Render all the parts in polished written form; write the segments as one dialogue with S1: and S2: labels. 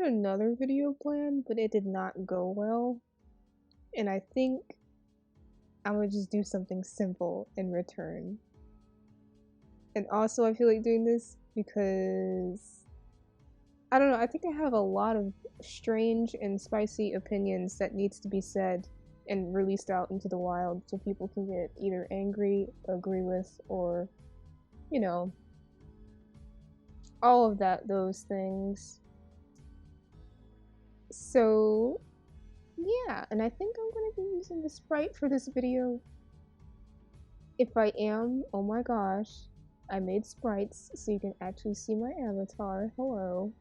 S1: another video planned, but it did not go well. And I think I'm gonna just do something simple in return. And also I feel like doing this because I don't know, I think I have a lot of strange and spicy opinions that needs to be said and released out into the wild so people can get either angry, agree with, or, you know, all of those things. So yeah, and I think I'm gonna be using the sprite for this video. If I am, oh my gosh, I made sprites so you can actually see my avatar. Hello.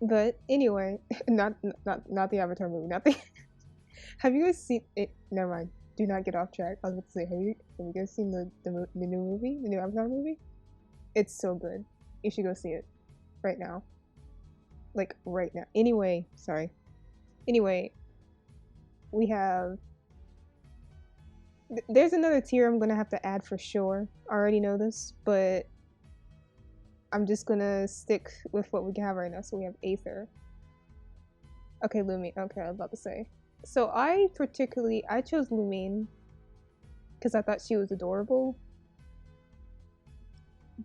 S1: But anyway, not the Avatar movie. Not the. Have you guys seen it? Never mind. Do not get off track. I was about to say, have you guys seen the new movie, the new Avatar movie? It's so good. You should go see it right now. Like right now. Anyway, sorry. Anyway, we have. There's another tier I'm gonna have to add for sure. I already know this, but I'm just gonna stick with what we have right now. So we have Aether. Okay, Lumine. Okay, I was about to say. So I chose Lumine because I thought she was adorable.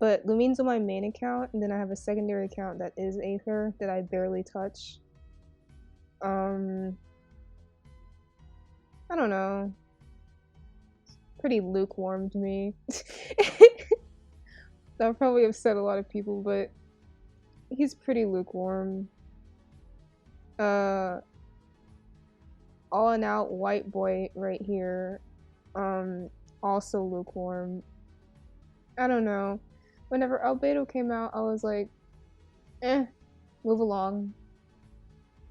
S1: But Lumine's on my main account, and then I have a secondary account that is Aether that I barely touch. I don't know. Pretty lukewarm to me. That would probably upset a lot of people, but he's pretty lukewarm. All and out white boy right here. Also lukewarm. I don't know. Whenever Albedo came out, I was like, move along.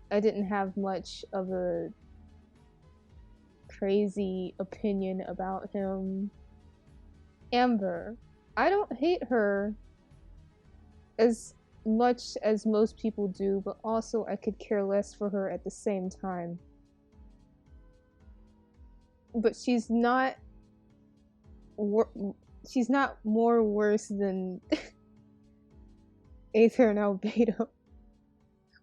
S1: I didn't have much of a crazy opinion about him. Amber. I don't hate her as much as most people do, but also I could care less for her at the same time. But she's not more worse than Aether and Albedo.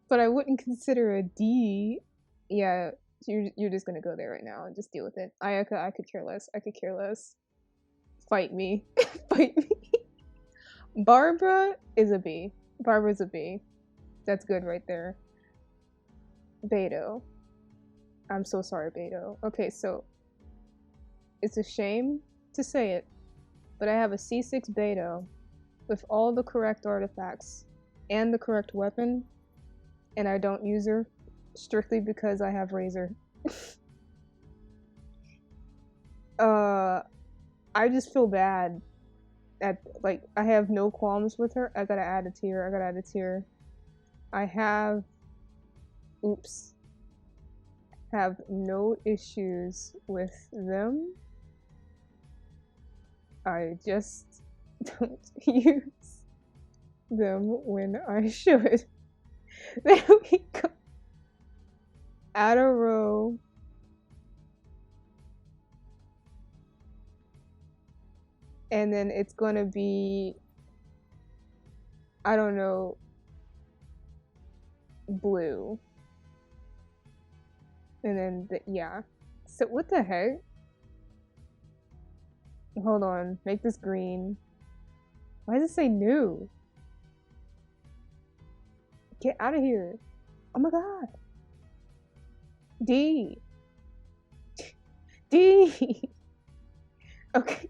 S1: But I wouldn't consider a D. Yeah, you're just gonna go there right now and just deal with it. Ayaka, I could care less. I could care less. Fight me. Fight me. Barbara is a B. Barbara's a B. That's good right there. Beto. I'm so sorry, Beto. Okay, so it's a shame to say it, but I have a C6 Beto with all the correct artifacts and the correct weapon, and I don't use her strictly because I have Razor. I just feel bad at, like, I have no qualms with her. I gotta add a tier. I have no issues with them. I just don't use them when I should. There we go. Add a row. And then it's gonna be, I don't know, blue. And then, yeah. So what the heck? Hold on, make this green. Why does it say new? Get out of here. Oh my god. D. D. Okay.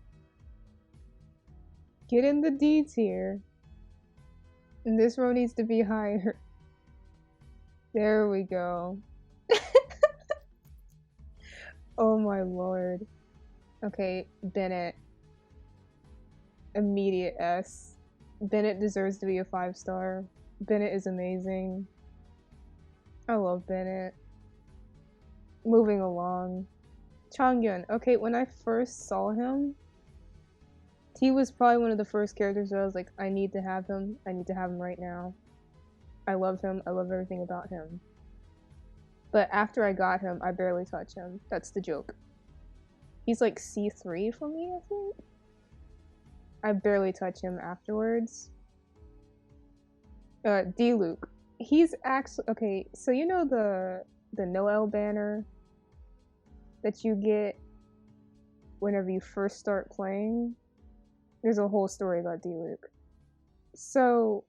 S1: Get in the D tier. And this row needs to be higher. There we go. Oh my lord. Okay, Bennett. Immediate S. Bennett deserves to be a 5-star. Bennett is amazing. I love Bennett. Moving along. Changyun. Okay, when I first saw him, he was probably one of the first characters where I was like, I need to have him. I need to have him right now. I love him. I love everything about him. But after I got him, I barely touch him. That's the joke. He's like C3 for me, I think. I barely touch him afterwards. D-Luke. He's actually okay. So you know the Noel banner that you get whenever you first start playing. There's a whole story about Diluc. So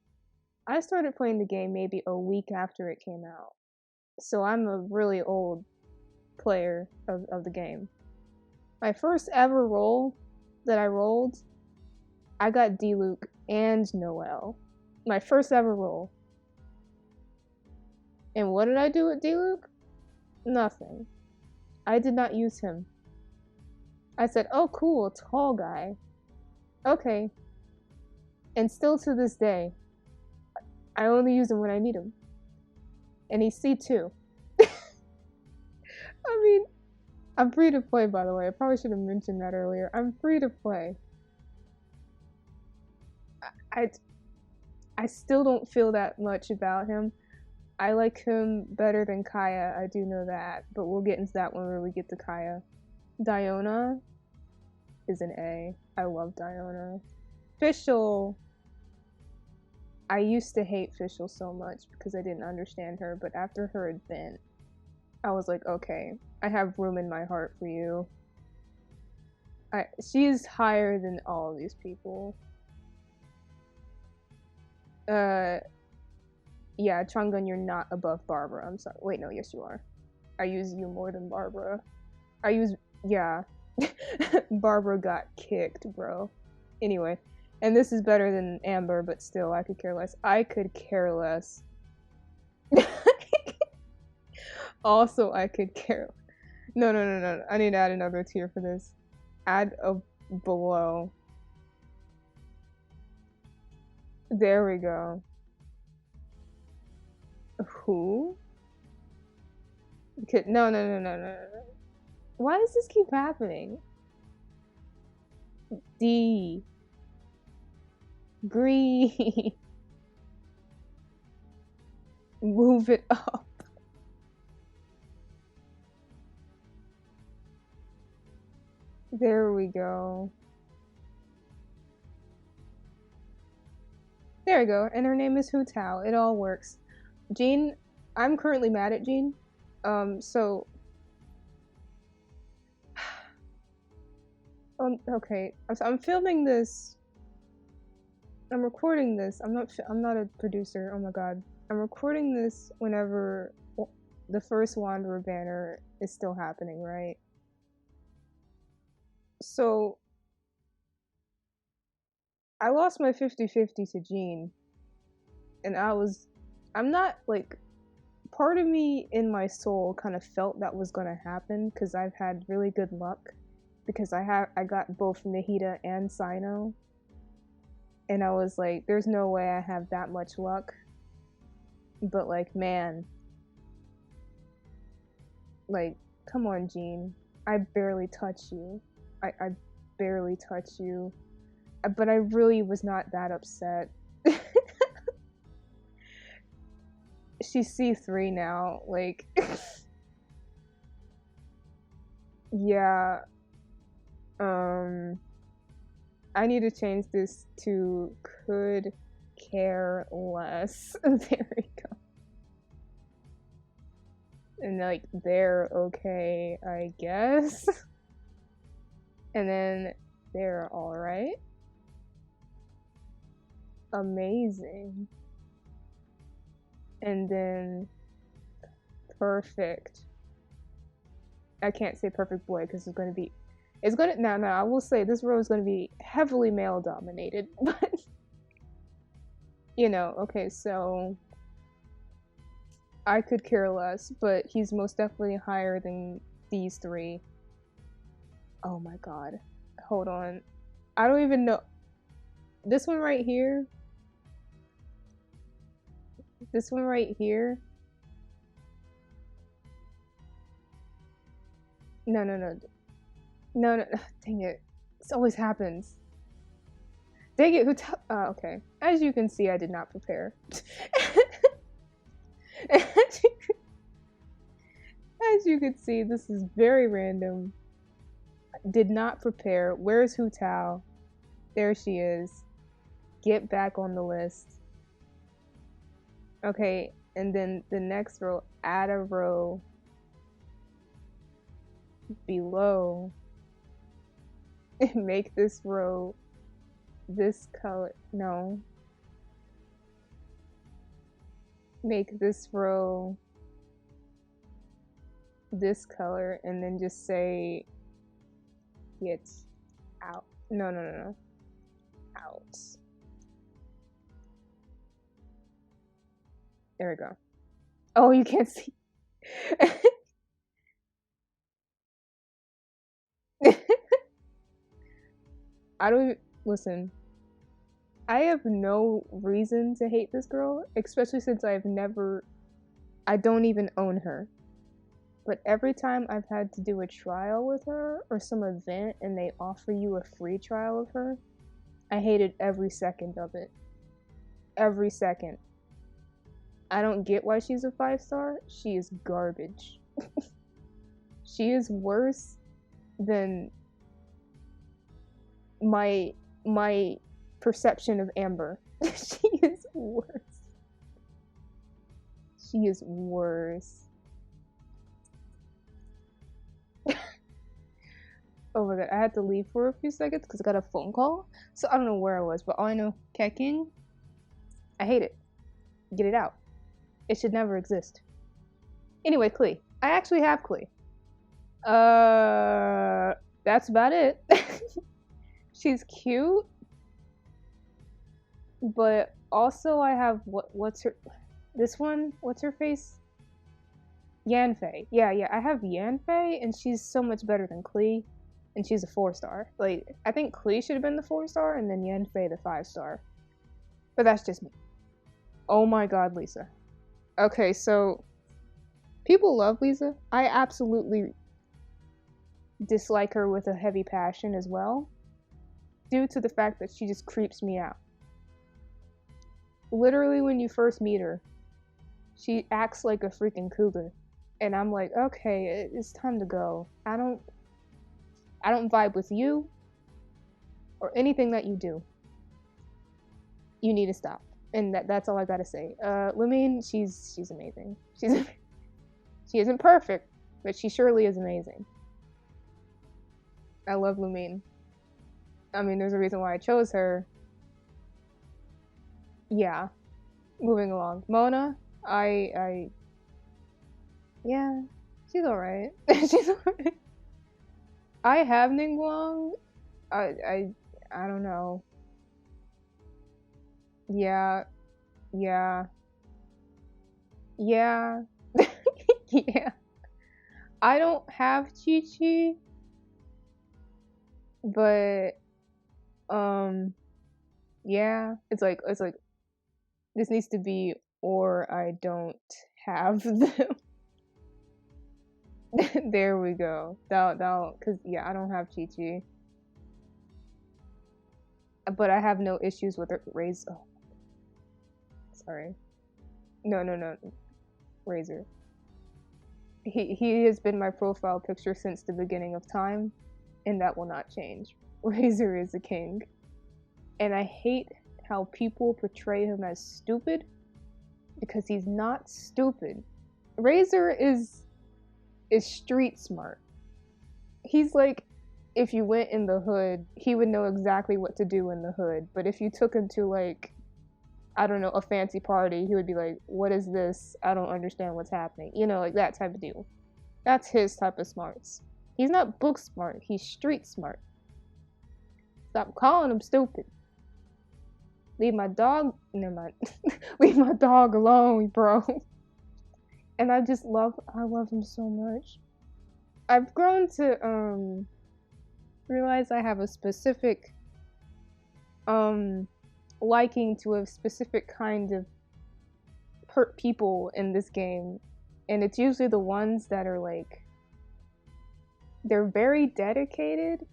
S1: I started playing the game maybe a week after it came out. So I'm a really old player of the game. My first ever roll that I rolled, I got Diluc and Noel. My first ever roll. And what did I do with Diluc? Nothing. I did not use him. I said, oh cool, tall guy. Okay. And still to this day, I only use him when I need him. And he's C2. I mean, I'm free to play, by the way. I probably should have mentioned that earlier. I'm free to play. I still don't feel that much about him. I like him better than Kaya, I do know that. But we'll get into that when we get to Kaya. Diona is an A. I love Diona. Fischl. I used to hate Fischl so much because I didn't understand her, but after her event, I was like, okay, I have room in my heart for you. She's higher than all of these people. Yeah, Chang'un, you're not above Barbara. I'm sorry. Wait, no, yes you are. I use you more than Barbara. Yeah. Barbara got kicked, bro. Anyway, and this is better than Amber, but still, I could care less. I could care less. Also, I could care. No. I need to add another tier for this. Add a below. There we go. Who? No. Why does this keep happening? D. Green. Move it up. There we go. There we go. And her name is Hu Tao. It all works. Jean, I'm currently mad at Jean. So okay. I'm filming this. I'm recording this. I'm not a producer. Oh my god. I'm recording this whenever the first Wanderer banner is still happening, right? So I lost my 50-50 to Jean. And I'm not like, part of me in my soul kind of felt that was gonna happen because I've had really good luck because I got both Nahida and Cyno. And I was like, there's no way I have that much luck. But like, man, like, come on, Jean. I barely touch you. I barely touch you. But I really was not that upset. She's C3 now, like... yeah. I need to change this to could care less. There we go. And like, they're okay, I guess. And then they're alright. Amazing. And then perfect. I can't say perfect boy because now I will say this row is going to be heavily male dominated, but you know, okay, so I could care less, but he's most definitely higher than these three. Oh my god. Hold on. I don't even know. This one right here. This one right here. No. Dang it. This always happens. Dang it. Okay. As you can see, I did not prepare. As you can see, this is very random. Did not prepare. Where's Hu Tao? There she is. Get back on the list. Okay, and then the next row, add a row below, and make this row this color. No. Make this row this color, and then just say get out. No. Out. There we go. Oh, you can't see. I don't even, listen. I have no reason to hate this girl, especially since I don't even own her. But every time I've had to do a trial with her or some event and they offer you a free trial of her, I hated every second of it. Every second. I don't get why she's a 5-star. She is garbage. She is worse than my perception of Amber. She is worse. She is worse. Oh my god, I had to leave for a few seconds because I got a phone call. So I don't know where I was, but all I know, Keking, I hate it. Get it out. It should never exist. Anyway, Klee. I actually have Klee. That's about it. She's cute. But also I have, what's her, this one? What's her face? Yanfei. Yeah, I have Yanfei, and she's so much better than Klee. And she's a 4-star. Like, I think Klee should have been the 4-star, and then Yanfei the 5-star. But that's just me. Oh my god, Lisa. Okay, so people love Lisa. I absolutely dislike her with a heavy passion as well, due to the fact that she just creeps me out. Literally, when you first meet her, she acts like a freaking cougar. And I'm like, okay, it's time to go. I don't vibe with you or anything that you do. You need to stop. And that's all I gotta say. Lumine, she's amazing. She isn't perfect, but she surely is amazing. I love Lumine. I mean, there's a reason why I chose her. Yeah. Moving along. Mona, yeah, she's alright. She's alright. I have Ningguang. I don't know. Yeah. Yeah. Yeah. I don't have Chi-Chi, but yeah, it's like this needs to be, or I don't have them. There we go. That'll, cause yeah, I don't have Chi-Chi, but I have no issues with Razor. Oh, sorry. No. Razor. He has been my profile picture since the beginning of time, and that will not change. Razor is a king, and I hate how people portray him as stupid, because he's not stupid. Razor is street smart. He's like, if you went in the hood, he would know exactly what to do in the hood. But if you took him to, like, I don't know, a fancy party, he would be like, what is this? I don't understand what's happening. You know, like that type of deal. That's his type of smarts. He's not book smart, he's street smart. Stop calling him stupid. Leave my dog, never mind. Leave my dog alone, bro. And I love him so much. I've grown to realize I have a specific liking to a specific kind of people in this game, and it's usually the ones that are like, they're very dedicated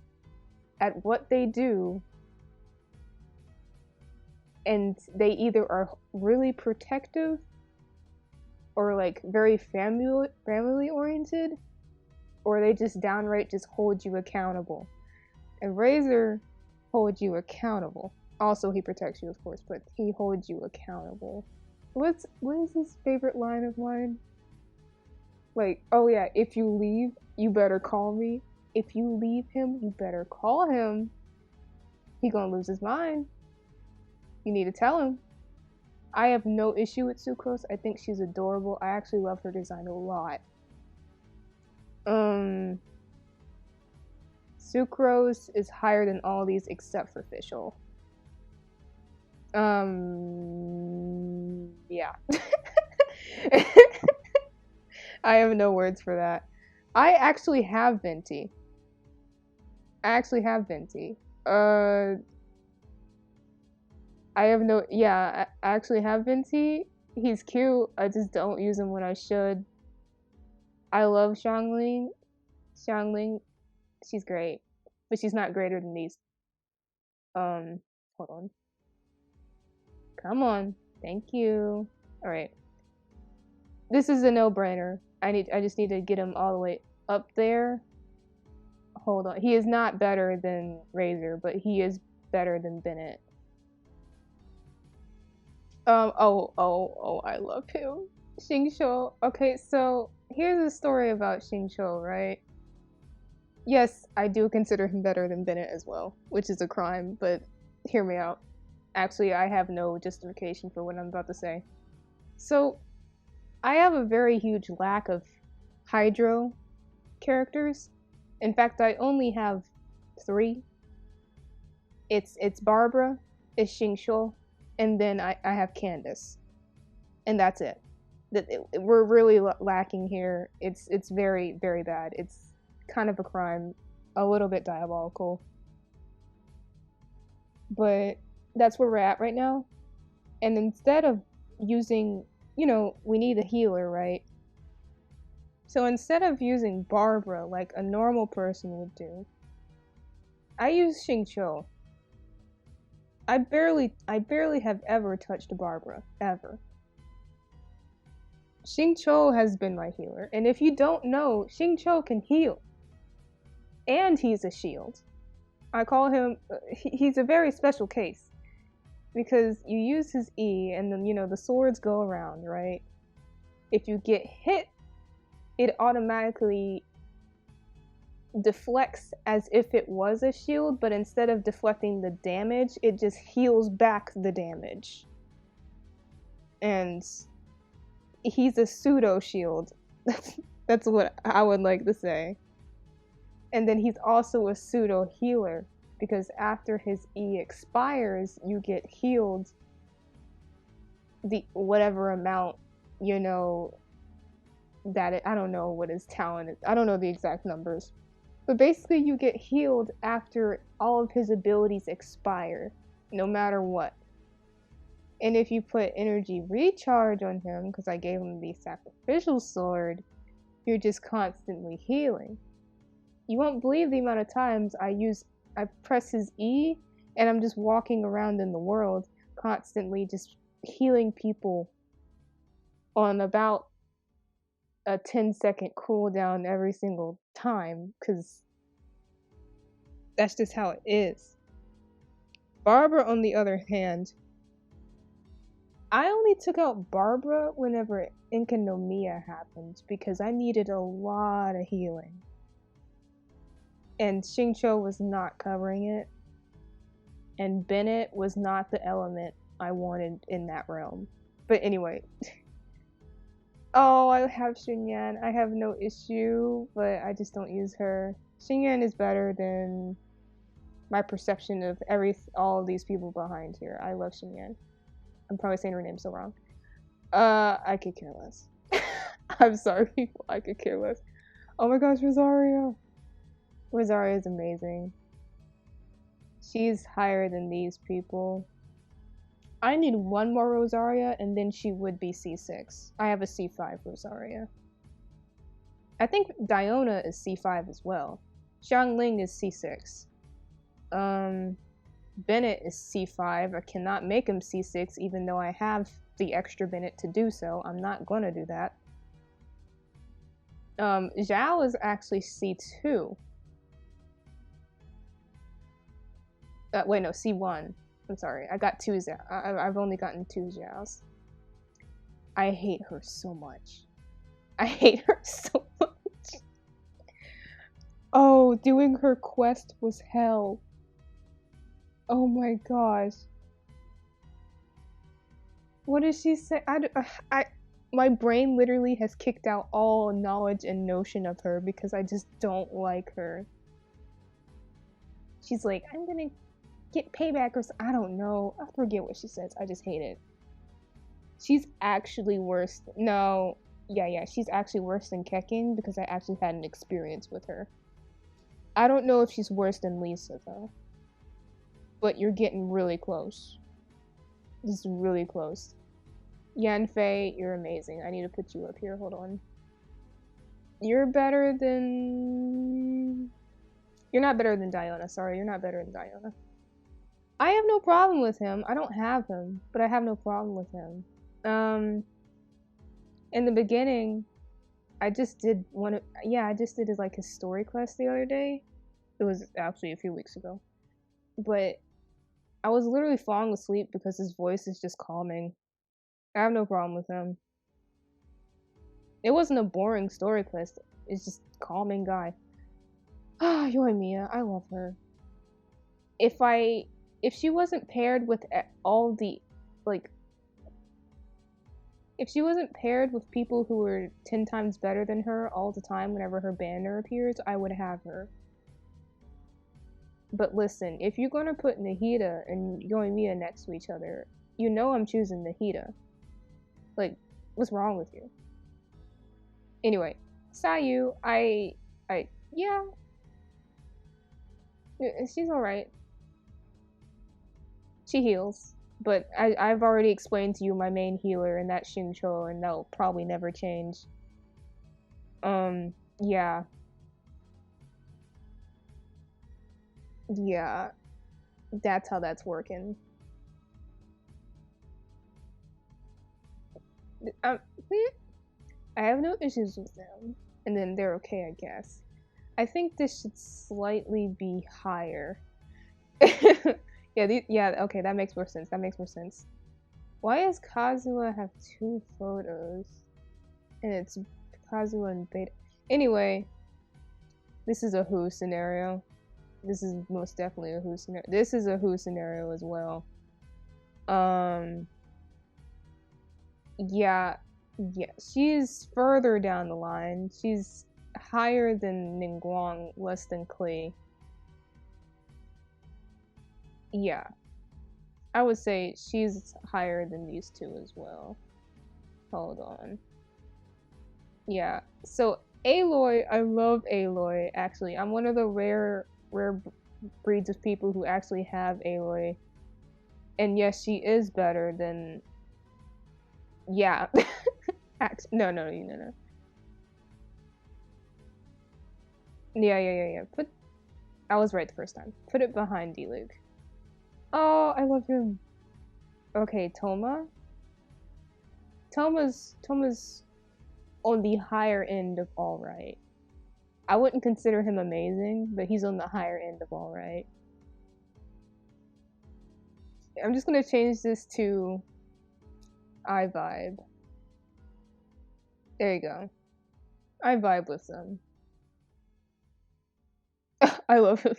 S1: at what they do, and they either are really protective or like very family oriented, or they just downright just hold you accountable. And Razor holds you accountable. Also, he protects you, of course, but he holds you accountable. what is his favorite line of mine? Like, oh yeah, if you leave, you better call me. If you leave him, you better call him. He gonna lose his mind. You need to tell him. I have no issue with Sucrose. I think she's adorable. I actually love her design a lot. Sucrose is higher than all these except for Fischl. Yeah. I have no words for that. I actually have Venti. I have no, yeah, I actually have Venti. He's cute. I just don't use him when I should. I love Xiangling. Xiangling, she's great, but she's not greater than these. Hold on. Come on. Thank you. All right. This is a no-brainer. I just need to get him all the way up there. Hold on. He is not better than Razor, but he is better than Bennett. I love him. Xingqiu. Okay, so here's a story about Xingqiu, right? Yes, I do consider him better than Bennett as well, which is a crime, but hear me out. Actually, I have no justification for what I'm about to say. So, I have a very huge lack of Hydro characters. In fact, I only have 3. It's Barbara, it's Xingqiu, and then I have Candace. And that's it. We're really lacking here. It's very, very bad. It's kind of a crime, a little bit diabolical. But that's where we're at right now. And instead of using, we need a healer, right? So instead of using Barbara like a normal person would do, I use Xingqiu. I barely have ever touched Barbara, ever. Xingqiu has been my healer, and if you don't know, Xingqiu can heal. And he's a shield. I call him, he's a very special case. Because you use his E, and then, the swords go around, right? If you get hit, it automatically deflects as if it was a shield, but instead of deflecting the damage, it just heals back the damage. And he's a pseudo shield. That's what I would like to say. And then he's also a pseudo healer, because after his E expires, you get healed the whatever amount, that I don't know what his talent is. I don't know the exact numbers. But basically you get healed after all of his abilities expire, no matter what. And if you put energy recharge on him, because I gave him the sacrificial sword, you're just constantly healing. You won't believe the amount of times I press his E, and I'm just walking around in the world, constantly just healing people on about a 10-second cooldown every single time, because that's just how it is. Barbara, on the other hand, I only took out Barbara whenever Enkanomiya happened, because I needed a lot of healing. And Xingqiu was not covering it. And Bennett was not the element I wanted in that realm. But anyway. Oh, I have Xunyan. I have no issue, but I just don't use her. Xunyan is better than my perception of all of these people behind here. I love Xunyan. I'm probably saying her name so wrong. I could care less. I'm sorry, people. I could care less. Oh my gosh, Rosaria. Rosaria is amazing. She's higher than these people. I need one more Rosaria, and then she would be C6. I have a C5 Rosaria. I think Diona is C5 as well. Xiangling is C6. Bennett is C5. I cannot make him C6, even though I have the extra Bennett to do so. I'm not gonna do that. Zhao is actually C2. Wait, no, C1. I'm sorry, I got 2 Zhao. I've only gotten 2 Zhaos. I hate her so much. I hate her so much. Oh, doing her quest was hell. Oh my gosh. What did she say? My brain literally has kicked out all knowledge and notion of her because I just don't like her. She's like, I'm gonna get payback or I don't know. I forget what she says. I just hate it. She's actually worse. No. Yeah, she's actually worse than Kekin because I actually had an experience with her. I don't know if she's worse than Lisa though. But you're getting really close. This is really close. Yanfei, you're amazing. I need to put you up here. Hold on. You're better than... You're not better than Diona. Sorry, you're not better than Diona. I have no problem with him. I don't have him, but I have no problem with him. In the beginning, I just did one of... Yeah, I just did like his story quest the other day. It was actually a few weeks ago. But I was literally falling asleep because his voice is just calming. I have no problem with him. It wasn't a boring story quest. It's just calming guy. Ah, Yoimiya, I love her. If she wasn't paired with all the, like, if she wasn't paired with people who were 10 times better than her all the time whenever her banner appears, I would have her. But listen, if you're gonna put Nahida and Yoimiya next to each other, you know I'm choosing Nahida. Like, what's wrong with you? Anyway, Sayu, yeah. She's alright. She heals. But I've already explained to you my main healer, and that's Xingqiu, and that'll probably never change. Yeah. Yeah. That's how that's working. I have no issues with them. And then they're okay, I guess. I think this should slightly be higher. Yeah, okay, that makes more sense. That makes more sense. Why does Kazuha have 2 photos? And it's Kazuha and Beta. Anyway, this is a Who scenario. This is most definitely a Who scenario. This is a Who scenario as well. Yeah, she's further down the line. She's higher than Ningguang, less than Klee. Yeah. I would say she's higher than these two as well. Hold on. Yeah. So Aloy, I love Aloy, actually. I'm one of the rare breeds of people who actually have Aloy. And yes, she is better than... Yeah. No. Yeah. I was right the first time. Put it behind D-Luke. Oh, I love him. Okay, Toma. Toma's on the higher end of alright. I wouldn't consider him amazing, but he's on the higher end of alright. I'm just gonna change this to I vibe. There you go. I vibe with them. I love him.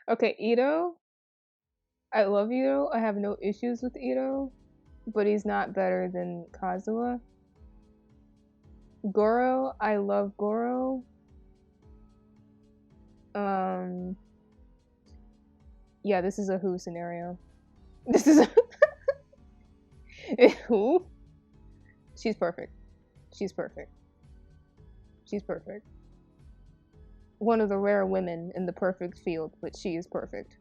S1: Okay, Ito. I love Ito. I have no issues with Ito, but he's not better than Kazuha. Goro, I love Goro. Yeah, this is a Who scenario. This is a Who? She's perfect. She's perfect. She's perfect. One of the rare women in the perfect field, but she is perfect.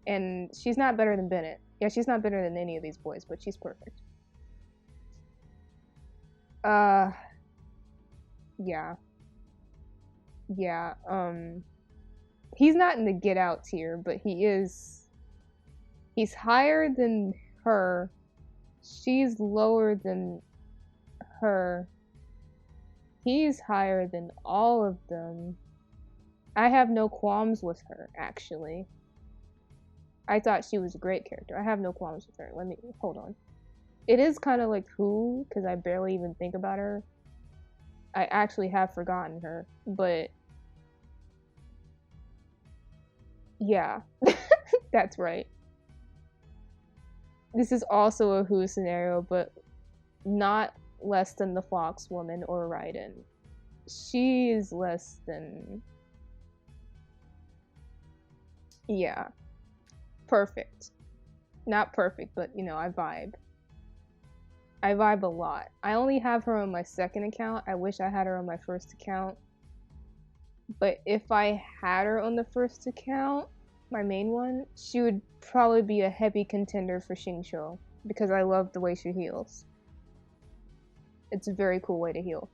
S1: And she's not better than Bennett. Yeah, she's not better than any of these boys, but she's perfect. Yeah. He's not in the get out tier, but he's higher than her. She's lower than her. He's higher than all of them. I have no qualms with her, actually. I thought she was a great character. I have no qualms with her. Hold on. It is kind of like who, because I barely even think about her. I actually have forgotten her, but yeah, that's right. This is also a who scenario, but not less than the Fox Woman or Raiden. She is less than. Yeah, perfect. Not perfect, but you know, I vibe. I vibe a lot. I only have her on my second account. I wish I had her on my first account. But if I had her on the first account, my main one, she would probably be a heavy contender for Xingqiu because I love the way she heals. It's a very cool way to heal.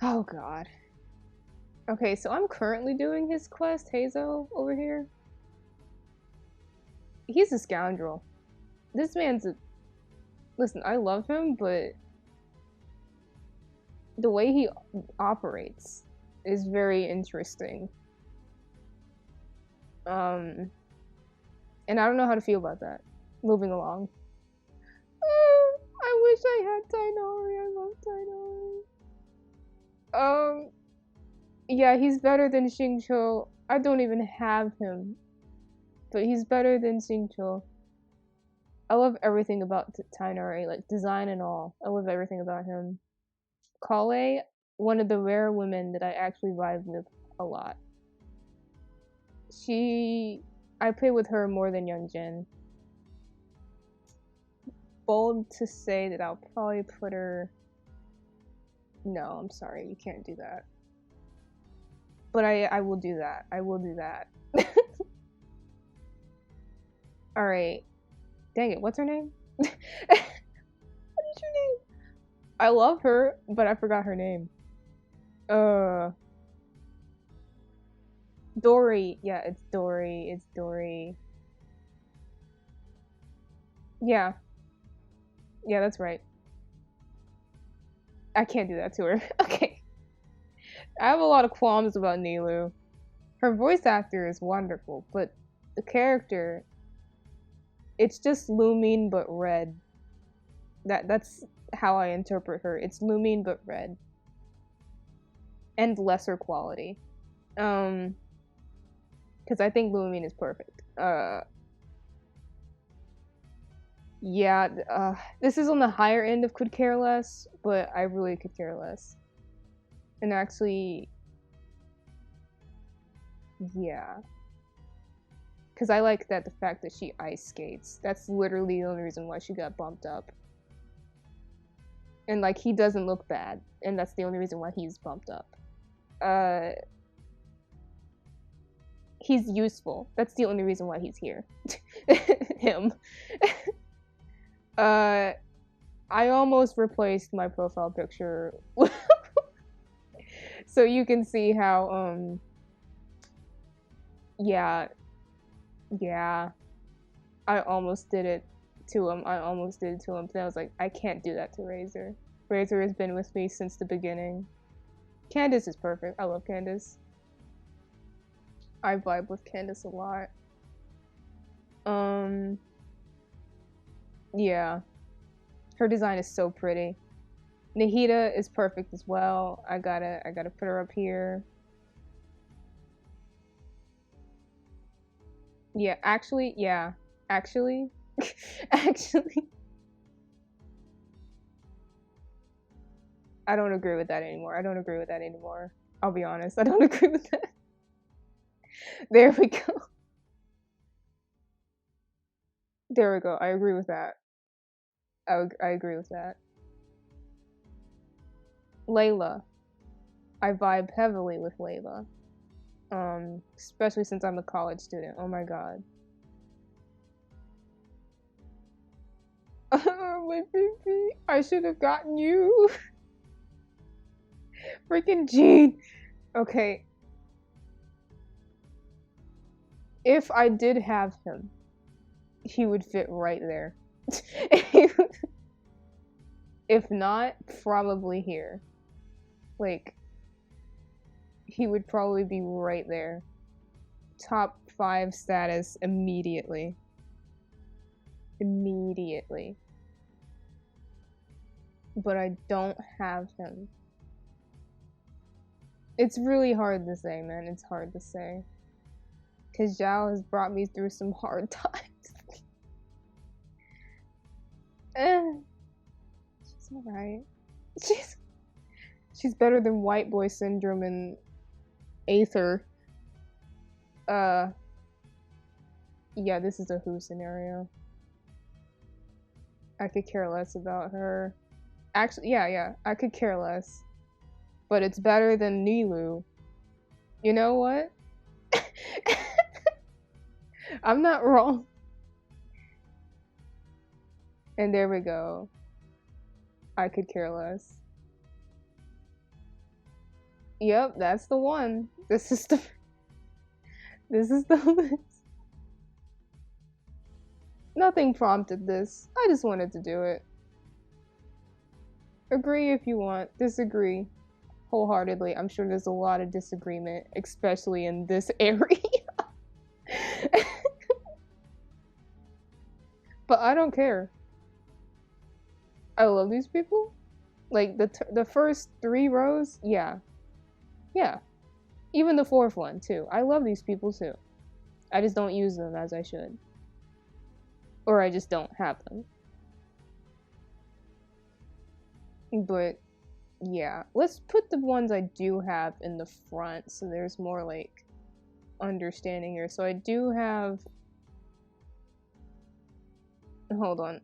S1: Oh god. Okay, so I'm currently doing his quest, Hazo, over here. He's a scoundrel. This man's a... Listen, I love him, but the way he operates is very interesting. And I don't know how to feel about that. Moving along. I wish I had Tainari. I love Tainari. Yeah, he's better than Xingqiu. I don't even have him, but he's better than Xingqiu. I love everything about Tainari, like design and all. I love everything about him. Kale, one of the rare women that I actually vibe with a lot. I play with her more than Young Jin. Bold to say that I'll probably put her... No, I'm sorry, you can't do that. But I will do that. I will do that. Alright. Dang it, what's her name? What is your name? I love her, but I forgot her name. Dory. Yeah, it's Dory. It's Dory. Yeah. Yeah, that's right. I can't do that to her. Okay. I have a lot of qualms about Nilou. Her voice actor is wonderful, but the character, it's just Lumine but red. That's how I interpret her. It's Lumine but red. And lesser quality. Because I think Lumine is perfect. Yeah, this is on the higher end of could care less, but I really could care less. And actually, yeah. Because I like the fact that she ice skates. That's literally the only reason why she got bumped up. And like, he doesn't look bad, and that's the only reason why he's bumped up. He's useful. That's the only reason why he's here. Him. I almost replaced my profile picture so you can see how yeah, I almost did it to him. I almost did it to him. Then I was like, I can't do that to Razor. Razor has been with me since the beginning. Candace is perfect. I love Candace. I vibe with Candace a lot. Yeah. Her design is so pretty. Nahida is perfect as well. I gotta put her up here. Yeah, actually, actually, I don't agree with that anymore. I'll be honest, I don't agree with that. There we go. There we go. I agree with that. I agree with that. Layla. I vibe heavily with Layla. Especially since I'm a college student. Oh my god. My baby. I should have gotten you. Freaking Gene. Okay. If I did have him, he would fit right there. If not, probably here. Like, he would probably be right there. Top 5 status immediately. Immediately. but I don't have him. It's really hard to say, man. It's hard to say. Because Zhao has brought me through some hard times. She's alright. She's better than White Boy Syndrome and Aether. Yeah, this is a who scenario. I could care less about her. Actually, yeah, I could care less. But it's better than Nilu. You know what? I'm not wrong. And there we go. I could care less. Yep, that's the one. This is the list. Nothing prompted this. I just wanted to do it. Agree if you want. Disagree. Wholeheartedly. I'm sure there's a lot of disagreement, especially in this area. But I don't care. I love these people. Like the first 3 rows, yeah. Even the 4th one too. I love these people too. I just don't use them as I should. Or I just don't have them. But yeah, let's put the ones I do have in the front so there's more like understanding here. So I do have, hold on.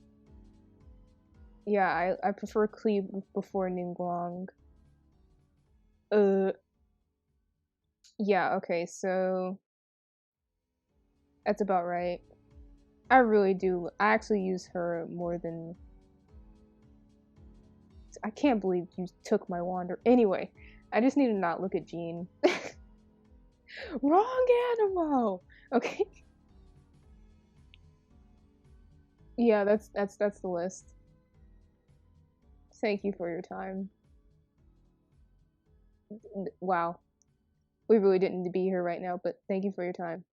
S1: Yeah, I prefer Cleve before Ningguang. Yeah, okay, so that's about right. I really do. I actually use her more than. I can't believe you took my wander. Anyway, I just need to not look at Jean. Wrong animal. Okay. Yeah, that's the list. Thank you for your time. Wow. We really didn't need to be here right now, but thank you for your time.